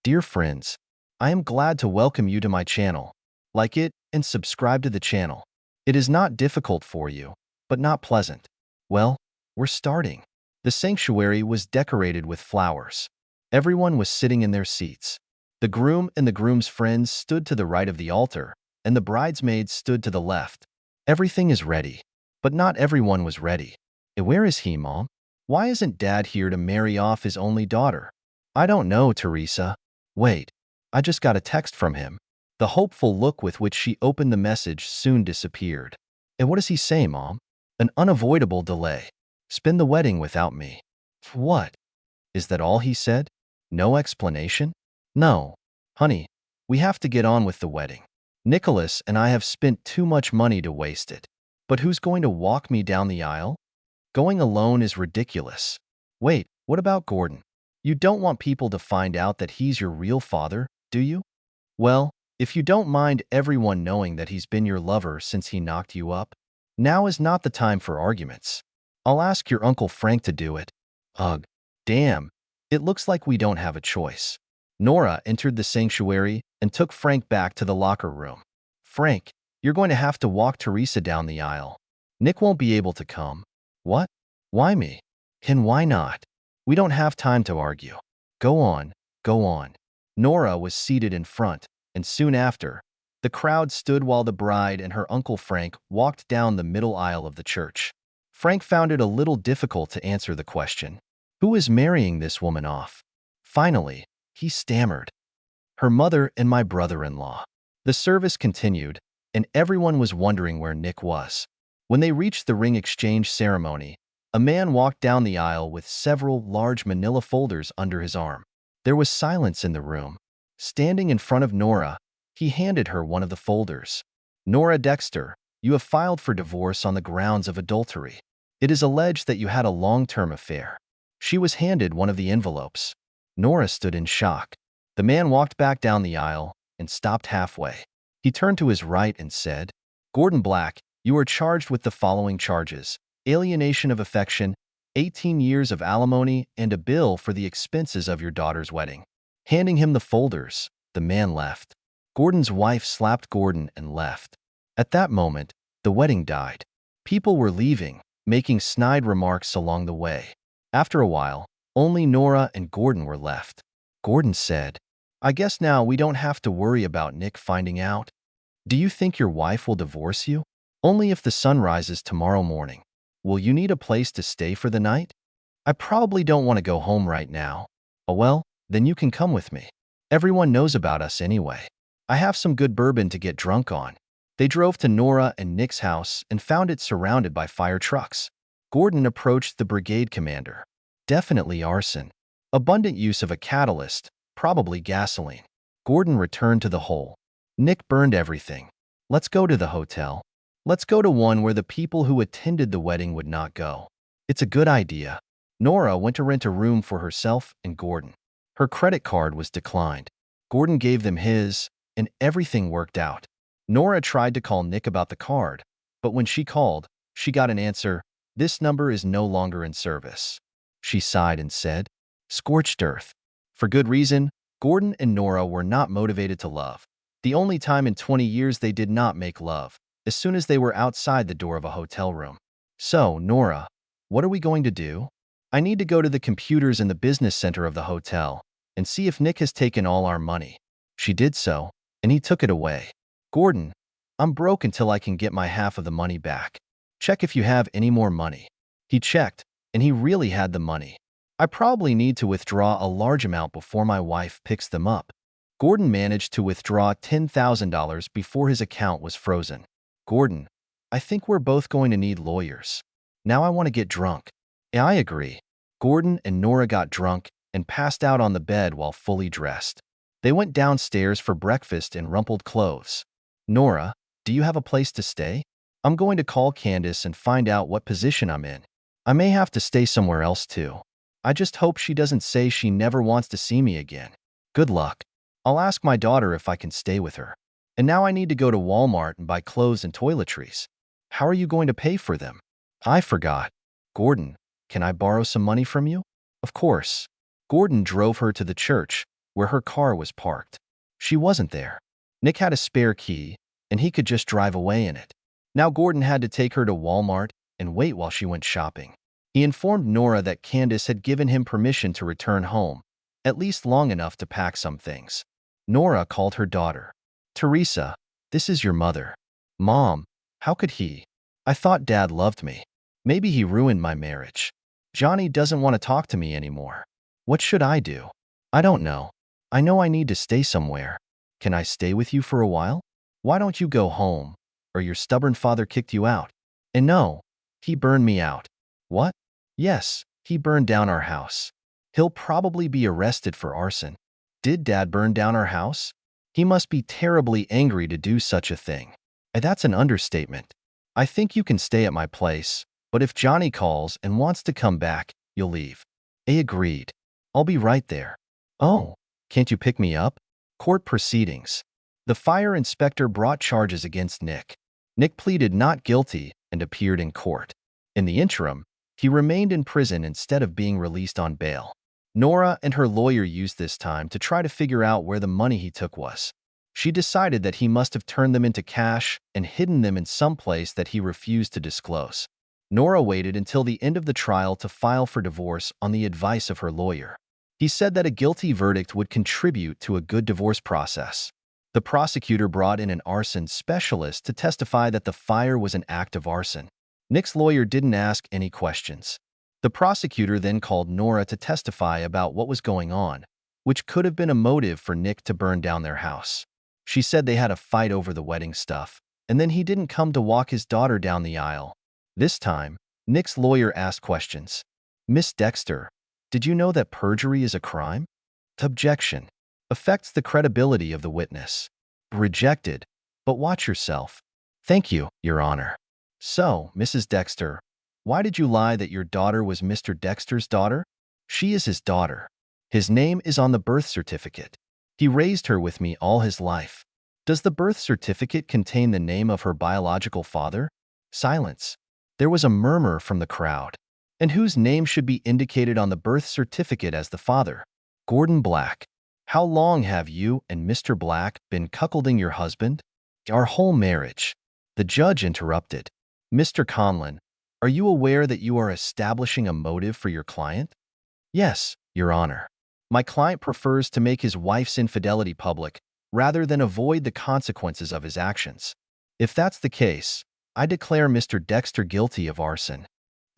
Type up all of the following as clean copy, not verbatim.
Dear friends, I am glad to welcome you to my channel. Like it and subscribe to the channel. It is not difficult for you, but not pleasant. Well, we're starting. The sanctuary was decorated with flowers. Everyone was sitting in their seats. The groom and the groom's friends stood to the right of the altar, and the bridesmaids stood to the left. Everything is ready, but not everyone was ready. Where is he, Mom? Why isn't Dad here to marry off his only daughter? I don't know, Teresa. Wait, I just got a text from him. The hopeful look with which she opened the message soon disappeared. And what does he say, Mom? An unavoidable delay. Spend the wedding without me. What? Is that all he said? No explanation? No. Honey, we have to get on with the wedding. Nicholas and I have spent too much money to waste it. But who's going to walk me down the aisle? Going alone is ridiculous. Wait, what about Gordon? You don't want people to find out that he's your real father, do you? Well, if you don't mind everyone knowing that he's been your lover since he knocked you up, now is not the time for arguments. I'll ask your Uncle Frank to do it. Ugh, damn, it looks like we don't have a choice. Nora entered the sanctuary and took Frank back to the locker room. Frank, you're going to have to walk Teresa down the aisle. Nick won't be able to come. What? Why me? Why not? We don't have time to argue. Go on, go on. Nora was seated in front, and soon after, the crowd stood while the bride and her Uncle Frank walked down the middle aisle of the church. Frank found it a little difficult to answer the question. Who is marrying this woman off? Finally, he stammered. Her mother and my brother-in-law. The service continued, and everyone was wondering where Nick was. When they reached the ring exchange ceremony, a man walked down the aisle with several large manila folders under his arm. There was silence in the room. Standing in front of Nora, he handed her one of the folders. Nora Dexter, you have filed for divorce on the grounds of adultery. It is alleged that you had a long-term affair. She was handed one of the envelopes. Nora stood in shock. The man walked back down the aisle and stopped halfway. He turned to his right and said, Gordon Black, you are charged with the following charges: alienation of affection, 18 years of alimony, and a bill for the expenses of your daughter's wedding. Handing him the folders, the man left. Gordon's wife slapped Gordon and left. At that moment, the wedding died. People were leaving, making snide remarks along the way. After a while, only Nora and Gordon were left. Gordon said, I guess now we don't have to worry about Nick finding out. Do you think your wife will divorce you? Only if the sun rises tomorrow morning. Will you need a place to stay for the night? I probably don't want to go home right now. Oh well, then you can come with me. Everyone knows about us anyway. I have some good bourbon to get drunk on. They drove to Nora and Nick's house and found it surrounded by fire trucks. Gordon approached the brigade commander. Definitely arson. Abundant use of a catalyst, probably gasoline. Gordon returned to the hole. Nick burned everything. Let's go to the hotel. Let's go to one where the people who attended the wedding would not go. It's a good idea. Nora went to rent a room for herself and Gordon. Her credit card was declined. Gordon gave them his, and everything worked out. Nora tried to call Nick about the card, but when she called, she got an answer, this number is no longer in service. She sighed and said, scorched earth. For good reason, Gordon and Nora were not motivated to love. The only time in 20 years they did not make love, as soon as they were outside the door of a hotel room. So, Nora, what are we going to do? I need to go to the computers in the business center of the hotel and see if Nick has taken all our money. She did so, and he took it away. Gordon, I'm broke until I can get my half of the money back. Check if you have any more money. He checked, and he really had the money. I probably need to withdraw a large amount before my wife picks them up. Gordon managed to withdraw $10,000 before his account was frozen. Gordon, I think we're both going to need lawyers. Now I want to get drunk. Yeah, I agree. Gordon and Nora got drunk and passed out on the bed while fully dressed. They went downstairs for breakfast in rumpled clothes. Nora, do you have a place to stay? I'm going to call Candace and find out what position I'm in. I may have to stay somewhere else too. I just hope she doesn't say she never wants to see me again. Good luck. I'll ask my daughter if I can stay with her. And now I need to go to Walmart and buy clothes and toiletries. How are you going to pay for them? I forgot. Gordon, can I borrow some money from you? Of course. Gordon drove her to the church, where her car was parked. She wasn't there. Nick had a spare key, and he could just drive away in it. Now Gordon had to take her to Walmart and wait while she went shopping. He informed Nora that Candace had given him permission to return home, at least long enough to pack some things. Nora called her daughter. "Teresa, this is your mother." "Mom, how could he? I thought Dad loved me. Maybe he ruined my marriage. Johnny doesn't want to talk to me anymore. What should I do?" "I don't know. I know I need to stay somewhere. Can I stay with you for a while? Why don't you go home? Or your stubborn father kicked you out?" "And no, he burned me out." "What?" "Yes, he burned down our house. He'll probably be arrested for arson." "Did Dad burn down our house? He must be terribly angry to do such a thing." "That's an understatement. I think you can stay at my place, but if Johnny calls and wants to come back, you'll leave." A agreed. "I'll be right there." "Oh, can't you pick me up?" Court proceedings. The fire inspector brought charges against Nick. Nick pleaded not guilty and appeared in court. In the interim, he remained in prison instead of being released on bail. Nora and her lawyer used this time to try to figure out where the money he took was. She decided that he must have turned them into cash and hidden them in some place that he refused to disclose. Nora waited until the end of the trial to file for divorce on the advice of her lawyer. He said that a guilty verdict would contribute to a good divorce process. The prosecutor brought in an arson specialist to testify that the fire was an act of arson. Nick's lawyer didn't ask any questions. The prosecutor then called Nora to testify about what was going on, which could have been a motive for Nick to burn down their house. She said they had a fight over the wedding stuff, and then he didn't come to walk his daughter down the aisle. This time, Nick's lawyer asked questions. "Miss Dexter, did you know that perjury is a crime?" Objection. Affects the credibility of the witness. Rejected. But watch yourself. "Thank you, Your Honor." "So, Mrs. Dexter, why did you lie that your daughter was Mr. Dexter's daughter?" "She is his daughter. His name is on the birth certificate. He raised her with me all his life." "Does the birth certificate contain the name of her biological father?" Silence. There was a murmur from the crowd. "And whose name should be indicated on the birth certificate as the father?" "Gordon Black." "How long have you and Mr. Black been cuckolding your husband?" "Our whole marriage." The judge interrupted. "Mr. Conlon, are you aware that you are establishing a motive for your client?" "Yes, Your Honor. My client prefers to make his wife's infidelity public rather than avoid the consequences of his actions. If that's the case, I declare Mr. Dexter guilty of arson."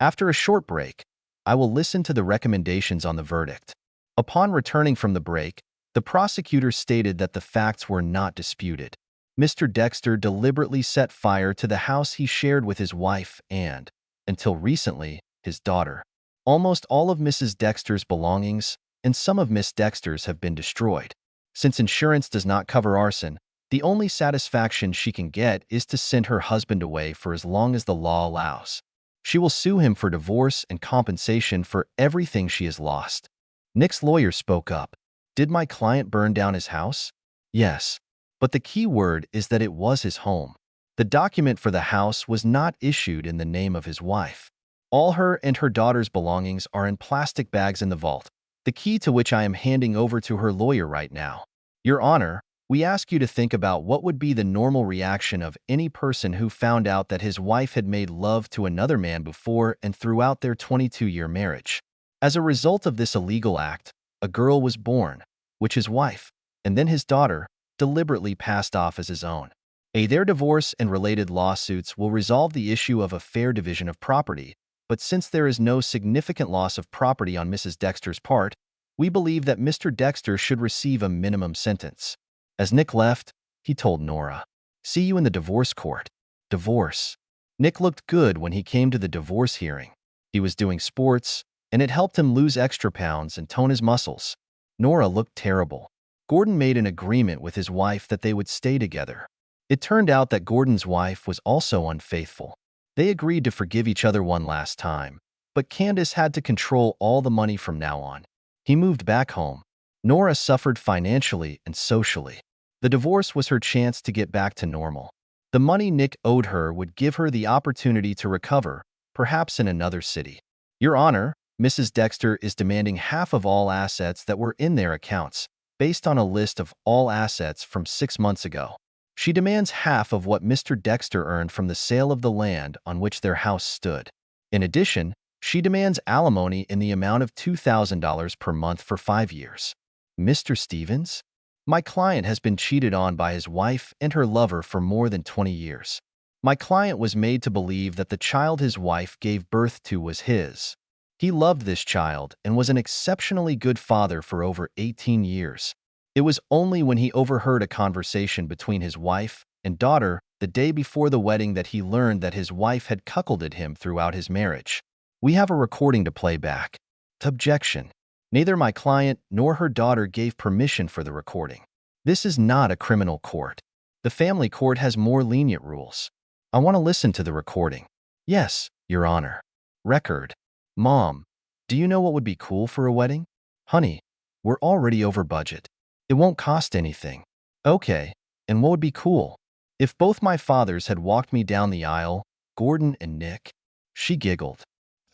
After a short break, I will listen to the recommendations on the verdict. Upon returning from the break, the prosecutor stated that the facts were not disputed. Mr. Dexter deliberately set fire to the house he shared with his wife and, until recently, his daughter. Almost all of Mrs. Dexter's belongings and some of Miss Dexter's have been destroyed. Since insurance does not cover arson, the only satisfaction she can get is to send her husband away for as long as the law allows. She will sue him for divorce and compensation for everything she has lost. Nick's lawyer spoke up. "Did my client burn down his house?" "Yes. But the key word is that it was his home. The document for the house was not issued in the name of his wife. All her and her daughter's belongings are in plastic bags in the vault, the key to which I am handing over to her lawyer right now. Your Honor, we ask you to think about what would be the normal reaction of any person who found out that his wife had made love to another man before and throughout their 22-year marriage. As a result of this illegal act, a girl was born, which his wife, and then his daughter, deliberately passed off as his own. Their divorce and related lawsuits will resolve the issue of a fair division of property, but since there is no significant loss of property on Mrs. Dexter's part, we believe that Mr. Dexter should receive a minimum sentence." As Nick left, he told Nora, "See you in the divorce court." Divorce. Nick looked good when he came to the divorce hearing. He was doing sports, and it helped him lose extra pounds and tone his muscles. Nora looked terrible. Gordon made an agreement with his wife that they would stay together. It turned out that Gordon's wife was also unfaithful. They agreed to forgive each other one last time, but Candace had to control all the money from now on. He moved back home. Nora suffered financially and socially. The divorce was her chance to get back to normal. The money Nick owed her would give her the opportunity to recover, perhaps in another city. Your Honor, Mrs. Dexter is demanding half of all assets that were in their accounts. based on a list of all assets from 6 months ago. She demands half of what Mr. Dexter earned from the sale of the land on which their house stood. In addition, she demands alimony in the amount of $2,000 per month for 5 years. Mr. Stevens? My client has been cheated on by his wife and her lover for more than 20 years. My client was made to believe that the child his wife gave birth to was his. He loved this child and was an exceptionally good father for over 18 years. It was only when he overheard a conversation between his wife and daughter the day before the wedding that he learned that his wife had cuckolded him throughout his marriage. We have a recording to play back. Objection. Neither my client nor her daughter gave permission for the recording. This is not a criminal court. The family court has more lenient rules. I want to listen to the recording. Yes, Your Honor. Record. Mom, do you know what would be cool for a wedding? Honey, we're already over budget. It won't cost anything. Okay, and what would be cool? If both my fathers had walked me down the aisle, Gordon and Nick. She giggled.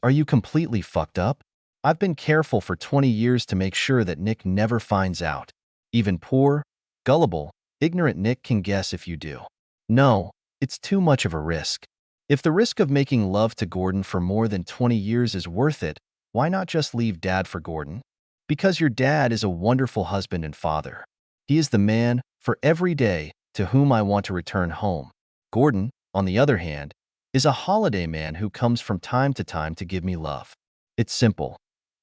Are you completely fucked up? I've been careful for 20 years to make sure that Nick never finds out. Even poor, gullible, ignorant Nick can guess if you do. No, it's too much of a risk. If the risk of making love to Gordon for more than 20 years is worth it, why not just leave Dad for Gordon? Because your dad is a wonderful husband and father. He is the man, for every day, to whom I want to return home. Gordon, on the other hand, is a holiday man who comes from time to time to give me love. It's simple.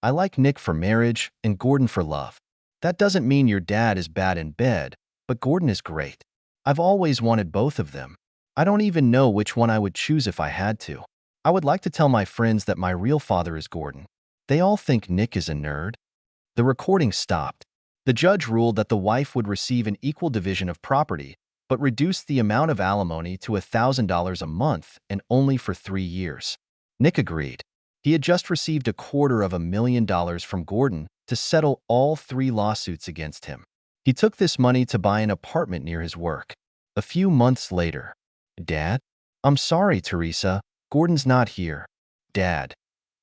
I like Nick for marriage and Gordon for love. That doesn't mean your dad is bad in bed, but Gordon is great. I've always wanted both of them. I don't even know which one I would choose if I had to. I would like to tell my friends that my real father is Gordon. They all think Nick is a nerd. The recording stopped. The judge ruled that the wife would receive an equal division of property, but reduced the amount of alimony to $1,000 a month and only for 3 years. Nick agreed. He had just received $250,000 from Gordon to settle all 3 lawsuits against him. He took this money to buy an apartment near his work. A few months later, Dad? I'm sorry, Teresa. Gordon's not here. Dad,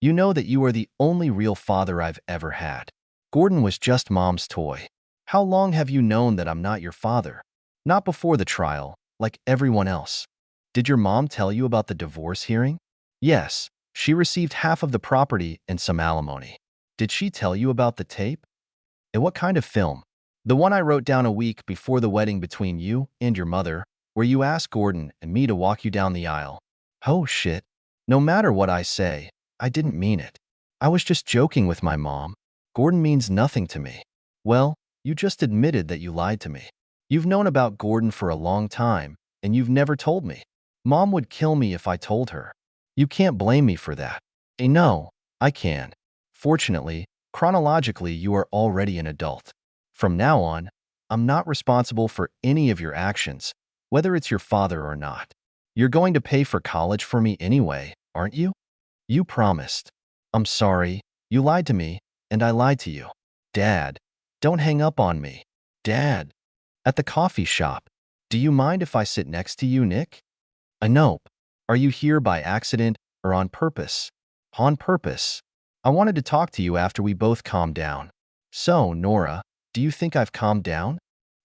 you know that you are the only real father I've ever had. Gordon was just Mom's toy. How long have you known that I'm not your father? Not before the trial, like everyone else. Did your mom tell you about the divorce hearing? Yes, she received half of the property and some alimony. Did she tell you about the tape? And what kind of film? The one I wrote down a week before the wedding between you and your mother, where you asked Gordon and me to walk you down the aisle. Oh shit. No matter what I say, I didn't mean it. I was just joking with my mom. Gordon means nothing to me. Well, you just admitted that you lied to me. You've known about Gordon for a long time, and you've never told me. Mom would kill me if I told her. You can't blame me for that. No, I can. Fortunately, chronologically, you are already an adult. From now on, I'm not responsible for any of your actions, whether it's your father or not. You're going to pay for college for me anyway, aren't you? You promised. I'm sorry, you lied to me, and I lied to you. Dad, don't hang up on me. Dad. At the coffee shop. Do you mind if I sit next to you, Nick? Nope. Are you here by accident or on purpose? On purpose. I wanted to talk to you after we both calmed down. So, Nora, do you think I've calmed down?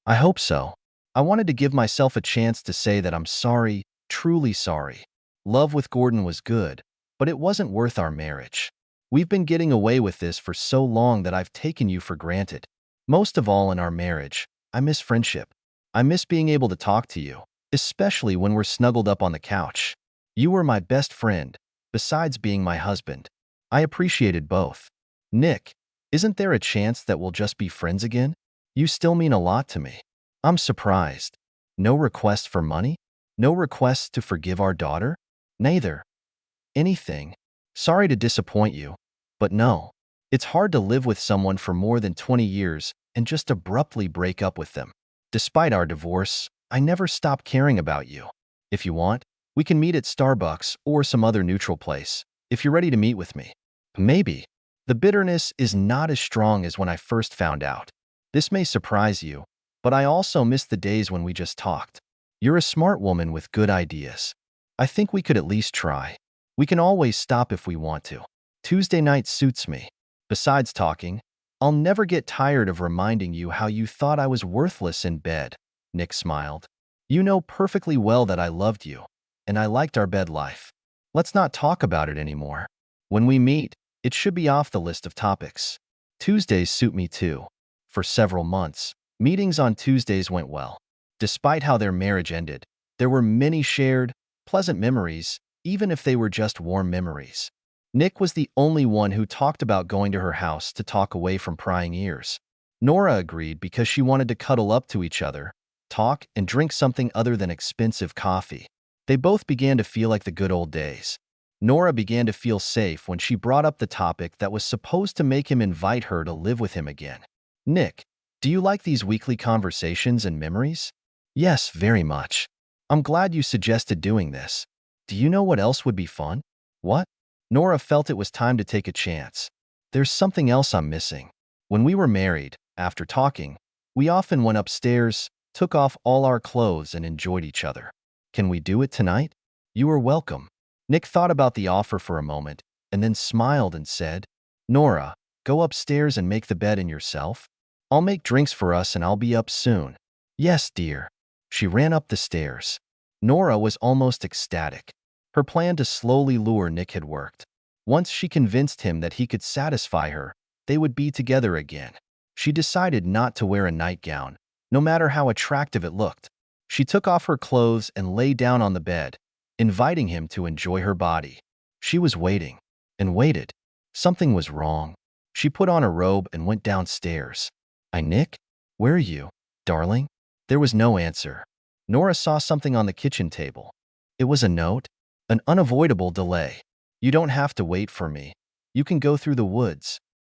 I hope so. I wanted to give myself a chance to say that I'm sorry, truly sorry. Love with Gordon was good, but it wasn't worth our marriage. We've been getting away with this for so long that I've taken you for granted. Most of all in our marriage, I miss friendship. I miss being able to talk to you, especially when we're snuggled up on the couch. You were my best friend, besides being my husband. I appreciated both. Nick, isn't there a chance that we'll just be friends again? You still mean a lot to me. I'm surprised. No request for money? No requests to forgive our daughter? Neither. Anything. Sorry to disappoint you, but no. It's hard to live with someone for more than 20 years and just abruptly break up with them. Despite our divorce, I never stopped caring about you. If you want, we can meet at Starbucks or some other neutral place, if you're ready to meet with me. Maybe. The bitterness is not as strong as when I first found out. This may surprise you, but I also miss the days when we just talked. You're a smart woman with good ideas. I think we could at least try. We can always stop if we want to. Tuesday night suits me. Besides talking, I'll never get tired of reminding you how you thought I was worthless in bed, Nick smiled. You know perfectly well that I loved you, and I liked our bed life. Let's not talk about it anymore. When we meet, it should be off the list of topics. Tuesdays suit me too. For several months, meetings on Tuesdays went well. Despite how their marriage ended, there were many shared, pleasant memories, even if they were just warm memories. Nick was the only one who talked about going to her house to talk away from prying ears. Nora agreed because she wanted to cuddle up to each other, talk, and drink something other than expensive coffee. They both began to feel like the good old days. Nora began to feel safe when she brought up the topic that was supposed to make him invite her to live with him again. Nick, do you like these weekly conversations and memories? Yes, very much. I'm glad you suggested doing this. Do you know what else would be fun? What? Nora felt it was time to take a chance. There's something else I'm missing. When we were married, after talking, we often went upstairs, took off all our clothes, and enjoyed each other. Can we do it tonight? You are welcome. Nick thought about the offer for a moment, and then smiled and said, Nora, go upstairs and make the bed in yourself. I'll make drinks for us and I'll be up soon. Yes, dear. She ran up the stairs. Nora was almost ecstatic. Her plan to slowly lure Nick had worked. Once she convinced him that he could satisfy her, they would be together again. She decided not to wear a nightgown, no matter how attractive it looked. She took off her clothes and lay down on the bed, inviting him to enjoy her body. She was waiting and waited. Something was wrong. She put on a robe and went downstairs. Nick? Where are you, darling? There was no answer. Nora saw something on the kitchen table. It was a note. An unavoidable delay. You don't have to wait for me. You can go through the woods.